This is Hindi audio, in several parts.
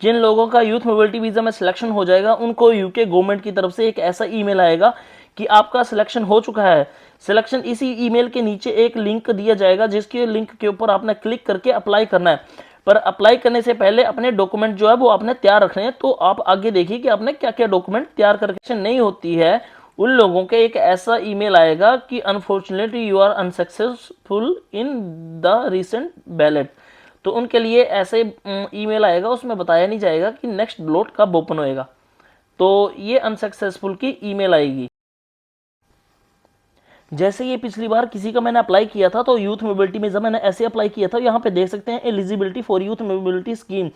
जिन लोगों का यूथ मोबिलिटी वीज़ा में सिलेक्शन हो जाएगा उनको यूके गवर्नमेंट की तरफ से एक ऐसा ईमेल आएगा कि आपका सिलेक्शन हो चुका है। सिलेक्शन इसी ईमेल के नीचे एक लिंक दिया जाएगा जिसके लिंक के ऊपर आपने क्लिक करके अप्लाई करना है। पर अप्लाई करने से पहले अपने डॉक्यूमेंट जो है वो आपने तैयार रखने हैं। तो आप आगे देखिए कि आपने क्या क्या डॉक्यूमेंट तैयार करके नहीं होती है उन लोगों के एक ऐसा ईमेल आएगा कि unfortunately you are unsuccessful in the recent ballot. तो उनके लिए ऐसे ईमेल आएगा, उसमें बताया नहीं जाएगा कि नेक्स्ट ब्लॉट कब ओपन होएगा। तो ये अनसक्सेसफुल की ईमेल आएगी। जैसे ये पिछली बार किसी का मैंने अप्लाई किया था तो यूथ मोबिलिटी में जब मैंने ऐसे अप्लाई किया था, यहाँ पे देख सकते हैं eligibility for youth mobility scheme.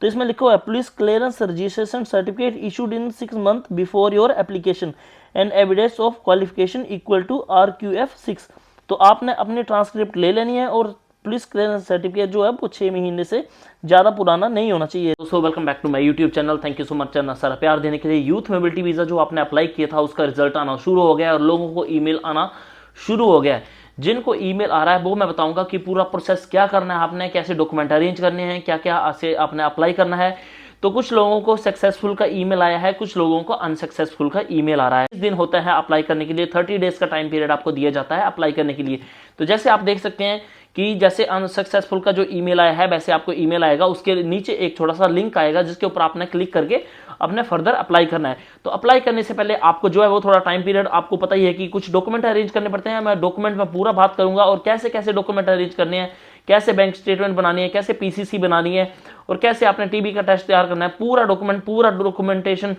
तो इसमें लिखो है police clearance registration certificate issued in 6 month before your application and evidence of qualification equal to RQF 6। तो आपने अपनी ट्रांसक्रिप्ट ले लेनी है और पुलिस क्लियरेंस सर्टिफिकेट जो है वो 6 महीने से ज़्यादा पुराना नहीं होना चाहिए। दोस्तों welcome back to my YouTube channel. Thank you so much channel सारा प्यार देने के लिए। यूथ मोबिलिटी वीज़ा जो आपने अप्लाई किया था उसका रिजल्ट आना शुरू हो गया और लोगों को ईमेल आना शुरू हो गया है। जिनको ईमेल आ रहा है वो मैं बताऊंगा कि पूरा प्रोसेस क्या करना है, आपने कैसे डॉक्यूमेंट अरेंज करने हैं, क्या क्या आपने अप्लाई करना है। तो कुछ लोगों को सक्सेसफुल का ईमेल आया है, कुछ लोगों को अनसक्सेसफुल का ईमेल आ रहा है। 20 दिन होता है अप्लाई करने के लिए, 30 डेज का टाइम पीरियड आपको दिया जाता है अप्लाई करने के लिए। तो जैसे आप देख सकते हैं कि जैसे अनसक्सेसफुल का जो ईमेल आया है वैसे आपको ईमेल आएगा, उसके नीचे एक छोटा सा लिंक आएगा जिसके ऊपर आपने क्लिक करके अपने फर्दर अप्लाई करना है। तो अप्लाई करने से पहले आपको जो है वो थोड़ा टाइम पीरियड, आपको पता ही है कि कुछ डॉक्यूमेंट अरेंज करने पड़ते हैं। मैं डॉक्यूमेंट में पूरा बात करूंगा और कैसे कैसे डॉक्यूमेंट अरेंज करने हैं, कैसे बैंक स्टेटमेंट बनानी है, कैसे पीसीसी बनानी है और कैसे आपने टीबी का टेस्ट तैयार करना है। पूरा डॉक्यूमेंट, पूरा डॉक्यूमेंटेशन,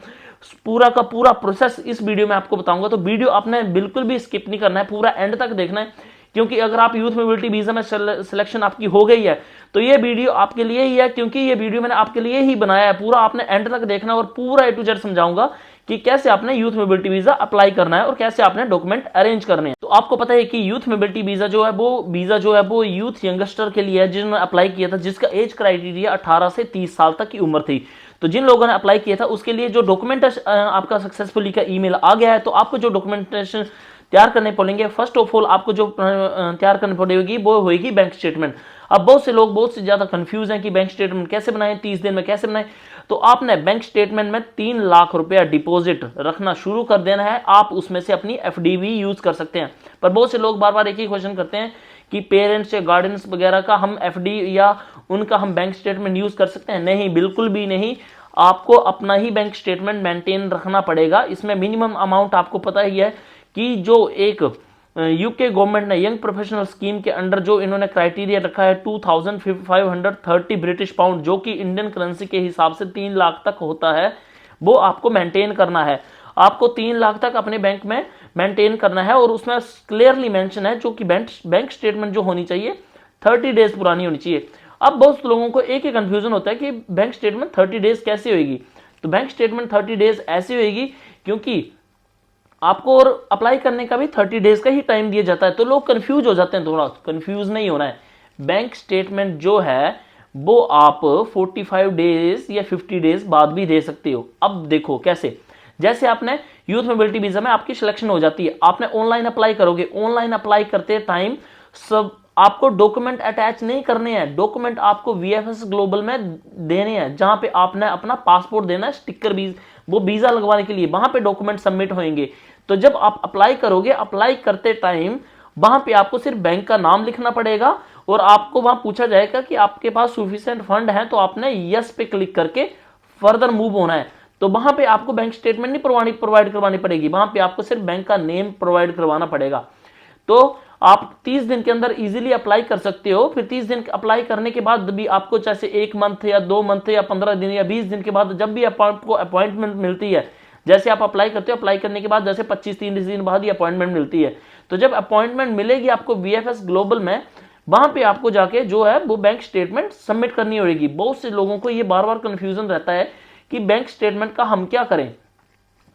पूरा का पूरा प्रोसेस इस वीडियो में आपको बताऊंगा। तो वीडियो आपने बिल्कुल भी स्किप नहीं करना है, पूरा एंड तक देखना है। क्योंकि अगर आप यूथ मोबिलिटी वीजा में सिलेक्शन आपकी हो गई है तो ये वीडियो आपके लिए ही है, क्योंकि ये वीडियो मैंने आपके लिए ही बनाया है। पूरा आपने एंड तक देखना और पूरा A to Z समझाऊंगा कि कैसे आपने यूथ मोबिलिटी वीजा अप्लाई करना है और कैसे आपने डॉक्यूमेंट अरेंज करने हैं। तो आपको पता है कि यूथ मोबिलिटी वीजा जो है वो यूथ यंगस्टर के लिए है जिन्होंने अप्लाई किया था, जिसका एज क्राइटेरिया 18 से 30 साल तक की उम्र थी। तो जिन लोगों ने अप्लाई किया था उसके लिए जो डॉक्यूमेंट आपका सक्सेसफुली का ईमेल आ गया है, तो आपको जो डॉक्यूमेंटेशन तैयार करने पड़ेंगे, फर्स्ट ऑफ ऑल आपको जो तैयार करनी पड़ेगी वो होगी बैंक स्टेटमेंट। अब बहुत से लोग बहुत से ज्यादा कंफ्यूज हैं कि बैंक स्टेटमेंट कैसे बनाएं, 30 दिन में कैसे बनाएं। तो आपने बैंक स्टेटमेंट में 3 लाख रुपया डिपॉजिट रखना शुरू कर देना है। आप उसमें से अपनी FD भी यूज कर सकते हैं। पर बहुत से लोग बार बार एक ही क्वेश्चन करते हैं कि पेरेंट्स या गार्डियंस वगैरह का हम FD या उनका हम बैंक स्टेटमेंट यूज कर सकते हैं? नहीं, बिल्कुल भी नहीं। आपको अपना ही बैंक स्टेटमेंट मेंटेन रखना पड़ेगा। इसमें मिनिमम अमाउंट आपको पता ही है कि जो एक यूके गवर्नमेंट ने यंग प्रोफेशनल स्कीम के अंडर जो इन्होंने क्राइटेरिया रखा है 2530 ब्रिटिश पाउंड, जो कि इंडियन करेंसी के हिसाब से 3 लाख तक होता है, वो आपको मेंटेन करना है। आपको 3 लाख तक अपने बैंक में मेंटेन करना है और उसमें क्लियरली मेंशन है जो कि बैंक स्टेटमेंट जो होनी चाहिए 30 डेज पुरानी होनी चाहिए। अब बहुत लोगों को एक ही कंफ्यूजन होता है कि बैंक स्टेटमेंट 30 डेज कैसे होगी। तो बैंक स्टेटमेंट 30 डेज ऐसे होगी क्योंकि आपको और अप्लाई करने का भी 30 डेज का ही टाइम दिया जाता है। तो लोग कंफ्यूज हो जाते हैं, थोड़ा कंफ्यूज नहीं होना है। बैंक स्टेटमेंट जो है वो आप 45 डेज या 50 डेज बाद भी दे सकते हो। अब देखो कैसे, जैसे आपने यूथ मोबिलिटी वीजा में आपकी सिलेक्शन हो जाती है, आपने ऑनलाइन अप्लाई करोगे। ऑनलाइन अप्लाई करते टाइम सब आपको डॉक्यूमेंट अटैच नहीं करने हैं। डॉक्यूमेंट आपको VFS ग्लोबल में देने हैं, जहां पे आपने अपना पासपोर्ट देना है, स्टिकर वो वीजा लगवाने के लिए वहां पे डॉक्यूमेंट सबमिट होंगे। तो जब आप अप्लाई करोगे, अप्लाई करते टाइम वहां पे आपको सिर्फ बैंक का नाम लिखना पड़ेगा और आपको वहां पूछा जाएगा कि आपके पास सफिशिएंट फंड है, तो आपने यस पे क्लिक करके फर्दर मूव होना है। तो वहां पे आपको बैंक स्टेटमेंट नहीं प्रोवाइड करवानी पड़ेगी, वहां पे आपको सिर्फ बैंक का नेम प्रोवाइड करवाना पड़ेगा। तो आप 30 दिन के अंदर इजीली अप्लाई कर सकते हो। फिर 30 दिन अप्लाई करने के बाद भी आपको जैसे 1 मंथ या 2 मंथ या 15 दिन या 20 दिन के बाद जब भी आपको अपॉइंटमेंट मिलती है, जैसे आप अप्लाई करते हो, अप्लाई करने के बाद जैसे 25-30 दिन बाद ही अपॉइंटमेंट मिलती है। तो जब अपॉइंटमेंट मिलेगी आपको VFS ग्लोबल में, वहां पे आपको जाके जो है वो बैंक स्टेटमेंट सबमिट करनी होगी। बहुत से लोगों को ये बार बार कंफ्यूजन रहता है कि बैंक स्टेटमेंट का हम क्या करें।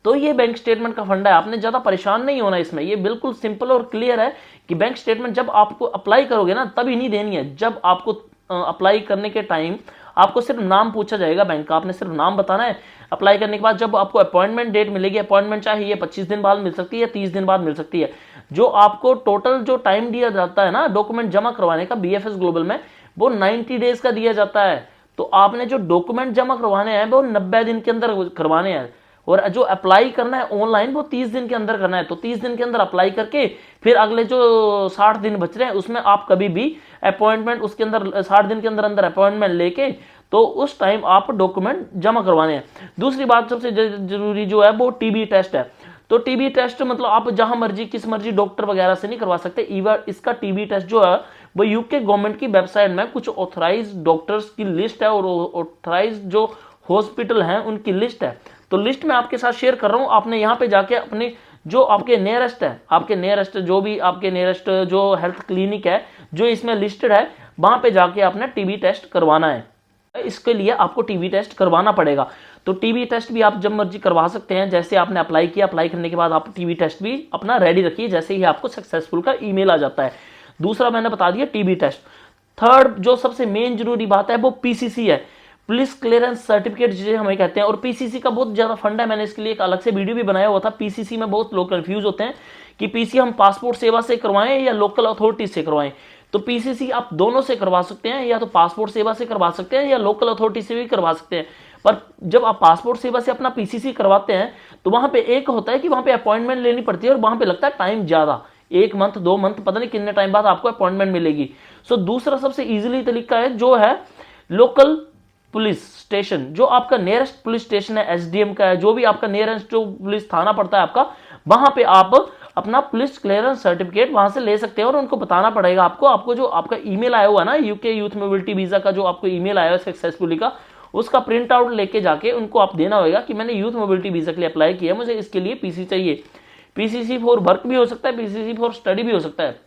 तो ये बैंक स्टेटमेंट का फंडा है, आपने ज्यादा परेशान नहीं होना इसमें। ये बिल्कुल सिंपल और क्लियर है कि बैंक स्टेटमेंट जब आपको अप्लाई करोगे ना तभी नहीं देनी है। जब आपको अप्लाई करने के टाइम आपको सिर्फ नाम पूछा जाएगा बैंक का, आपने सिर्फ नाम बताना है। अप्लाई करने के बाद जब आपको अपॉइंटमेंट डेट मिलेगी, अपॉइंटमेंट चाहे ये 25 दिन बाद मिल सकती है, 30 दिन बाद मिल सकती है। जो आपको टोटल जो टाइम दिया जाता है ना डॉक्यूमेंट जमा करवाने का VFS ग्लोबल में, वो 90 डेज का दिया जाता है। तो आपने जो डॉक्यूमेंट जमा करवाने हैं वो 90 दिन के अंदर करवाने हैं, और जो अप्लाई करना है ऑनलाइन वो 30 दिन के अंदर करना है। तो 30 दिन के अंदर अप्लाई करके फिर अगले जो 60 दिन बच रहे हैं उसमें आप कभी भी अपॉइंटमेंट, उसके अंदर 60 दिन के अंदर अंदर अपॉइंटमेंट लेके तो उस टाइम आप डॉक्यूमेंट जमा करवाने हैं। दूसरी बात सबसे जरूरी जो है वो टीबी टेस्ट है। तो टीबी टेस्ट मतलब आप जहां मर्जी किस मर्जी डॉक्टर वगैरह से नहीं करवा सकते। इवन इसका टीबी टेस्ट जो है वो यूके गवर्नमेंट की वेबसाइट में कुछ ऑथराइज डॉक्टर्स की लिस्ट है और ऑथराइज जो हॉस्पिटल हैं उनकी लिस्ट है। तो लिस्ट मैं आपके साथ शेयर कर रहा हूं, आपने यहाँ पे जाके अपने जो आपके नियरेस्ट है, आपके नियरेस्ट जो भी आपके नियरेस्ट जो हेल्थ क्लिनिक है जो इसमें लिस्टेड है, वहां पे जाके आपने टीबी टेस्ट करवाना है। इसके लिए आपको टीबी टेस्ट करवाना पड़ेगा। तो टीबी टेस्ट भी आप जब मर्जी करवा सकते हैं। जैसे आपने अप्लाई किया, अप्लाई करने के बाद आप टीबी टेस्ट भी अपना रेडी रखिए, जैसे ही आपको सक्सेसफुल का ईमेल आ जाता है। दूसरा मैंने बता दिया टीबी टेस्ट। थर्ड जो सबसे मेन जरूरी बात है वो पीसीसी है, पुलिस क्लियरेंस सर्टिफिकेट जिसे हमें कहते हैं। और पीसीसी का बहुत ज्यादा फंड है, मैंने इसके लिए एक अलग से वीडियो भी बनाया हुआ था। पीसीसी में बहुत लोग कंफ्यूज होते हैं कि पीसी हम पासपोर्ट सेवा से करवाएं या लोकल अथॉरिटी से करवाएं। तो पीसीसी आप दोनों से करवा सकते हैं, या तो पासपोर्ट सेवा से करवा सकते हैं या लोकल अथॉरिटी से भी करवा सकते हैं। पर जब आप पासपोर्ट सेवा से अपना पीसीसी करवाते हैं तो वहां पे एक होता है कि वहां पे अपॉइंटमेंट लेनी पड़ती है और वहां पे लगता है टाइम ज्यादा, 1 मंथ 2 मंथ, पता नहीं कितने टाइम बाद आपको अपॉइंटमेंट मिलेगी। सो दूसरा सबसे इजीली तरीका है जो है लोकल पुलिस स्टेशन, जो आपका नियरेस्ट पुलिस स्टेशन है, एसडीएम का है, जो भी आपका नियरेस्ट जो पुलिस थाना पड़ता है आपका, वहां पे आप अपना पुलिस क्लियरेंस सर्टिफिकेट वहां से ले सकते हैं। और उनको बताना पड़ेगा आपको जो आपका ईमेल आया हुआ है ना यूके यूथ मोबिलिटी वीजा का, जो आपको ईमेल आया है सक्सेसफुली का, उसका प्रिंट आउट लेके जाके उनको आप देना होगा कि मैंने यूथ मोबिलिटी वीजा के लिए अप्लाई किया, मुझे इसके लिए पीसी चाहिए। पीसीसी फॉर वर्क भी हो सकता है, पीसीसी फॉर स्टडी भी हो सकता है।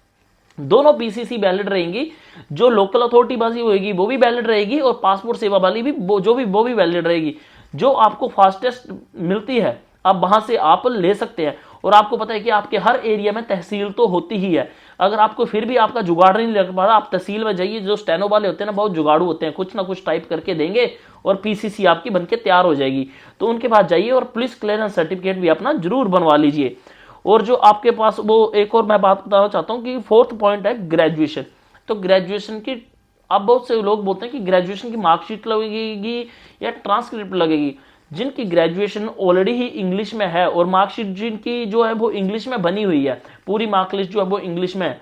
दोनों पीसीसी वैलिड रहेंगी। जो लोकल अथॉरिटी बाजी होगी वो भी वैलिड रहेगी, और पासपोर्ट सेवा वाली भी वो भी वैलिड रहेगी। जो आपको फास्टेस्ट मिलती है अब वहां से आप ले सकते हैं। और आपको पता है कि आपके हर एरिया में तहसील तो होती ही है। अगर आपको फिर भी आपका जुगाड़ नहीं लग पा रहा, आप तहसील में जाइए। जो स्टेनो वाले होते हैं ना, बहुत जुगाड़ू होते हैं, कुछ ना कुछ टाइप करके देंगे और पीसीसी आपकी बनके तैयार हो जाएगी। तो उनके पास जाइए और पुलिस क्लियरेंस सर्टिफिकेट भी अपना जरूर बनवा लीजिए। और जो आपके पास वो एक और मैं बात बताना चाहता हूं कि फोर्थ पॉइंट है ग्रेजुएशन। तो ग्रेजुएशन की अब बहुत से लोग बोलते हैं कि ग्रेजुएशन की मार्कशीट लगेगी या ट्रांसक्रिप्ट लगेगी। जिनकी ग्रेजुएशन ऑलरेडी ही इंग्लिश में है और मार्कशीट जिनकी जो है वो इंग्लिश में बनी हुई है, पूरी मार्कलिस्ट जो है वो इंग्लिश में है,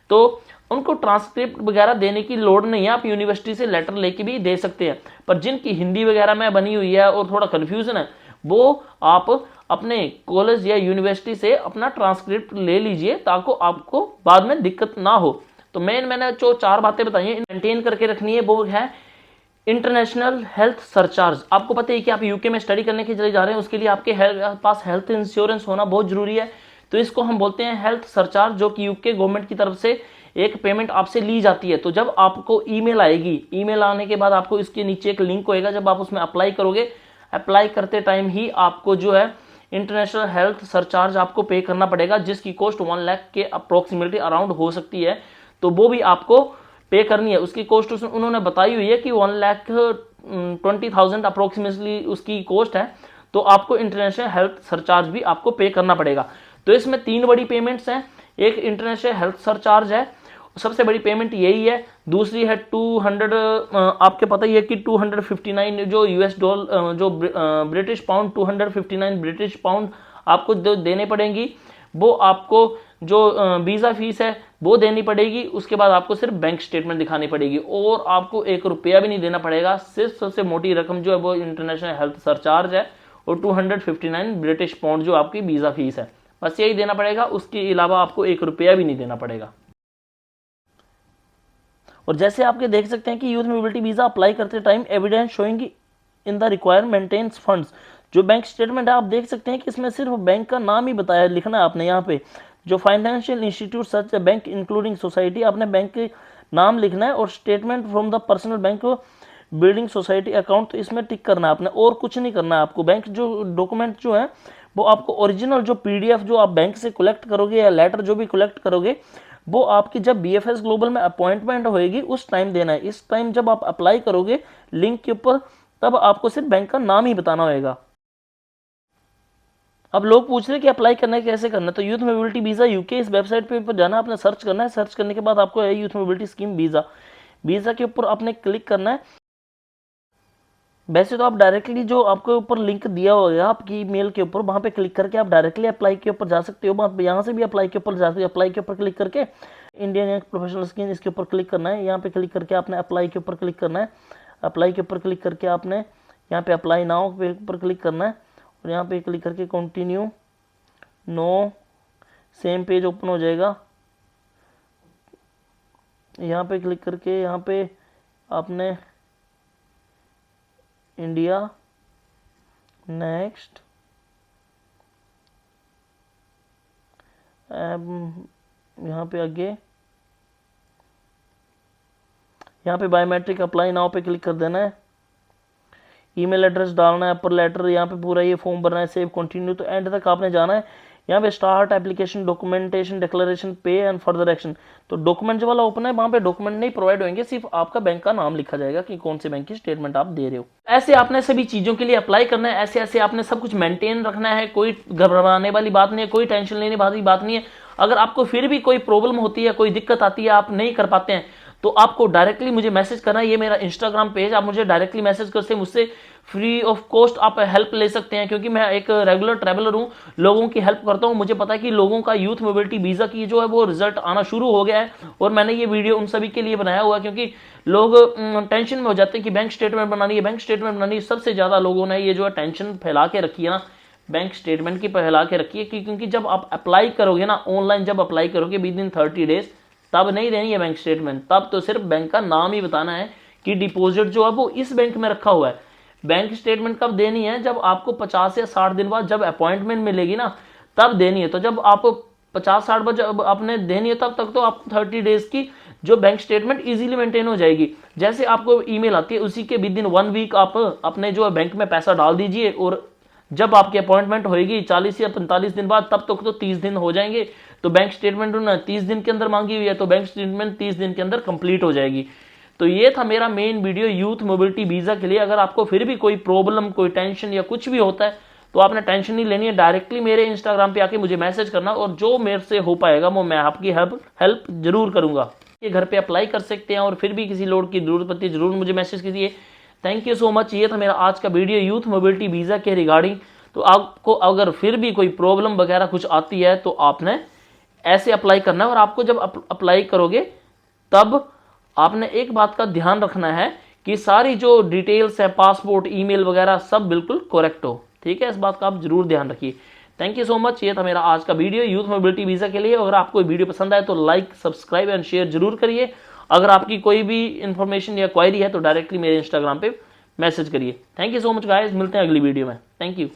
तो उनको ट्रांसक्रिप्ट वगैरह देने की लोड नहीं है। आप यूनिवर्सिटी से लेटर लेके भी दे सकते हैं। पर जिनकी हिंदी वगैरह में बनी हुई है और थोड़ा कन्फ्यूजन है, वो आप अपने कॉलेज या यूनिवर्सिटी से अपना ट्रांसक्रिप्ट ले लीजिए, ताकि आपको बाद में दिक्कत ना हो। तो मैंने जो 4 बातें बताई हैं मेंटेन करके रखनी है। वो है इंटरनेशनल हेल्थ सरचार्ज। आपको पता है कि आप यूके में स्टडी करने के लिए जा रहे हैं, उसके लिए आपके पास हेल्थ इंश्योरेंस होना बहुत जरूरी है। तो इसको हम बोलते हैं हेल्थ सरचार्ज, जो कि यूके गवर्नमेंट की तरफ से एक पेमेंट आपसे ली जाती है। तो जब आपको ईमेल आएगी, ईमेल आने के बाद आपको इसके नीचे एक लिंक होएगा, जब आप उसमें अप्लाई करोगे, अप्लाई करते टाइम ही आपको जो है इंटरनेशनल हेल्थ सरचार्ज आपको पे करना पड़ेगा, जिसकी कॉस्ट 1 लाख के अप्रोक्सीमेटली अराउंड हो सकती है। तो वो भी आपको पे करनी है। उसकी कॉस्ट उन्होंने बताई हुई है कि 1,20,000 अप्रोक्सीमेटली उसकी कॉस्ट है। तो आपको इंटरनेशनल हेल्थ सरचार्ज भी आपको पे करना पड़ेगा। तो इसमें 3 बड़ी पेमेंट्स हैं। एक इंटरनेशनल हेल्थ सरचार्ज है, सबसे बड़ी पेमेंट यही है। दूसरी है 200, आपके पता ही है कि 259 जो यूएस डॉलर, जो ब्रिटिश पाउंड, 259 ब्रिटिश पाउंड आपको देने पड़ेंगी। वो आपको जो वीजा फीस है वो देनी पड़ेगी। उसके बाद आपको सिर्फ बैंक स्टेटमेंट दिखानी पड़ेगी और आपको 1 रुपया भी नहीं देना पड़ेगा। सिर्फ सबसे मोटी रकम जो है वो इंटरनेशनल हेल्थ सरचार्ज है और 259 ब्रिटिश पाउंड जो आपकी वीजा फीस है, बस यही देना पड़ेगा। उसके अलावा आपको 1 रुपया भी नहीं देना पड़ेगा। और जैसे आपके देख सकते हैं कि यूथ मोबिलिटी वीजा अप्लाई करते time evidence showing in the required maintenance funds, जो बैंक स्टेटमेंट है आप देख सकते हैं कि इसमें सिर्फ बैंक का नाम ही बताया, लिखना है आपने यहाँ पे। जो फाइनेंशियल इंस्टीट्यूट सच ए बैंक इंक्लूडिंग सोसाइटी, आपने बैंक के नाम लिखना है। और statement from the personal bank building society account, तो इसमें टिक करना है आपने, और कुछ नहीं करना है आपको। बैंक जो डॉक्यूमेंट जो है वो आपको ओरिजिनल जो पीडीएफ जो आप बैंक से कलेक्ट करोगे या लेटर जो भी कलेक्ट करोगे, वो आपकी जब बीएफएस ग्लोबल में अपॉइंटमेंट होएगी उस टाइम देना है। इस टाइम जब आप अप्लाई करोगे लिंक के ऊपर, तब आपको सिर्फ बैंक का नाम ही बताना होगा। अब लोग पूछ रहे हैं कि अप्लाई करना है, कैसे करना है। तो यूथ मोबिलिटी वीजा यूके, इस वेबसाइट पे जाना, आपने सर्च करना है। सर्च करने के बाद आपको youth mobility scheme visa, visa के ऊपर आपने क्लिक करना है। वैसे तो आप डायरेक्टली जो आपके ऊपर लिंक दिया होगा आपकी ईमेल के ऊपर, वहाँ पे क्लिक करके आप डायरेक्टली अप्लाई के ऊपर जा सकते हो। वहाँ यहाँ से भी अप्लाई के ऊपर जा सकते हो। अप्लाई के ऊपर क्लिक करके इंडियन यंग प्रोफेशनल स्कीम इसके ऊपर क्लिक करना है। यहाँ पे क्लिक करके आपने अप्लाई के ऊपर क्लिक करना है। अप्लाई के ऊपर क्लिक करके आपने यहाँ पे अप्लाई नाउ के ऊपर क्लिक करना है और यहाँ पे क्लिक करके continue no, same page open हो जाएगा। यहाँ पे क्लिक करके यहाँ पे आपने इंडिया, नेक्स्ट, यहाँ पे आगे यहाँ पे बायोमेट्रिक अप्लाई नाउ पे क्लिक कर देना है। ईमेल एड्रेस डालना है, अपर लेटर, यहाँ पे पूरा ये फॉर्म भरना है, सेव कंटिन्यू, तो एंड तक आपने जाना है। यहाँ पे स्टार्ट एप्लीकेशन, डॉक्यूमेंटेशन, डिक्लेरेशन, पे एंड फर्दर एक्शन। तो डॉक्यूमेंट वाला ओपन है, वहाँ पे डॉक्यूमेंट नहीं प्रोवाइड होंगे, सिर्फ आपका बैंक का नाम लिखा जाएगा कि कौन से बैंक की स्टेटमेंट आप दे रहे हो। ऐसे आपने सभी चीज़ों के लिए अप्लाई करना है, ऐसे ऐसे आपने सब कुछ मेंटेन रखना है। कोई घबराने वाली बात नहीं है, कोई टेंशन लेने वाली बात नहीं है। अगर आपको फिर भी कोई प्रॉब्लम होती है, कोई दिक्कत आती है, आप नहीं कर पाते हैं, तो आपको डायरेक्टली मुझे मैसेज करना है। ये मेरा इंस्टाग्राम पेज, आप मुझे डायरेक्टली मैसेज करते हैं, मुझसे फ्री ऑफ कॉस्ट आप हेल्प ले सकते हैं, क्योंकि मैं एक रेगुलर ट्रैवलर हूँ, लोगों की हेल्प करता हूँ। मुझे पता है कि लोगों का यूथ मोबिलिटी वीज़ा की जो है वो रिजल्ट आना शुरू हो गया है, और मैंने ये वीडियो उन सभी के लिए बनाया हुआ है, क्योंकि लोग टेंशन में हो जाते हैं कि बैंक स्टेटमेंट बनानी है, बैंक स्टेटमेंट बनानी है। सबसे ज़्यादा लोगों ने ये जो है टेंशन फैला के रखी है ना, बैंक स्टेटमेंट की फैला के रखी है, क्योंकि जब आप अप्लाई करोगे ना ऑनलाइन, जब अप्लाई करोगे विद इन 30 डेज, तब नहीं देनी है बैंक स्टेटमेंट। तब तो सिर्फ बैंक का नाम ही बताना है कि डिपॉजिट जो है वो इस बैंक में रखा हुआ है। बैंक स्टेटमेंट कब देनी है? जब आपको 50 या 60 दिन बाद जब अपॉइंटमेंट मिलेगी ना, तब देनी है। तो जब आप 50-60 बाद जब आपने देनी है, तब तक तो आपको 30 डेज की जो बैंक स्टेटमेंट इजीली मेंटेन हो जाएगी। जैसे आपको ईमेल आती है, उसी के विद इन 1 वीक आप अपने जो बैंक में पैसा डाल दीजिए, और जब आपकी अपॉइंटमेंट होएगी 40 या 45 दिन बाद, तब तक तो 30 दिन हो जाएंगे। तो बैंक स्टेटमेंट उन्होंने 30 दिन के अंदर मांगी हुई है, तो बैंक स्टेटमेंट 30 दिन के अंदर कंप्लीट हो जाएगी। तो ये था मेरा main video youth mobility visa के लिए। अगर आपको फिर भी कोई प्रॉब्लम, कोई टेंशन या कुछ भी होता है, तो आपने टेंशन नहीं लेनी है, डायरेक्टली मेरे इंस्टाग्राम पे आके मुझे मैसेज करना, और जो मेरे से हो पाएगा वो मैं आपकी हेल्प जरूर करूंगा। ये घर पे अप्लाई कर सकते हैं, और फिर भी किसी लोड की जरूरत पड़ती है जरूर मुझे मैसेज कीजिए। Thank you so much. ये था मेरा आज का वीडियो यूथ मोबिलिटी वीज़ा के रिगार्डिंग। तो आपको अगर फिर भी कोई प्रॉब्लम वगैरह कुछ आती है, तो आपने ऐसे अप्लाई करना है। और आपको जब अप्लाई करोगे, तब आपने एक बात का ध्यान रखना है कि सारी जो डिटेल्स है, पासपोर्ट, ईमेल वगैरह, सब बिल्कुल करेक्ट हो। ठीक है, इस बात का आप जरूर ध्यान रखिए। Thank you so much. ये था मेरा आज का वीडियो यूथ मोबिलिटी वीज़ा के लिए। अगर आपको वीडियो पसंद आए तो लाइक, सब्सक्राइब एंड शेयर जरूर करिए। अगर आपकी कोई भी इंफॉर्मेशन या क्वायरी है तो डायरेक्टली मेरे इंस्टाग्राम पे मैसेज करिए। Thank you so much guys, मिलते हैं अगली वीडियो में। Thank you.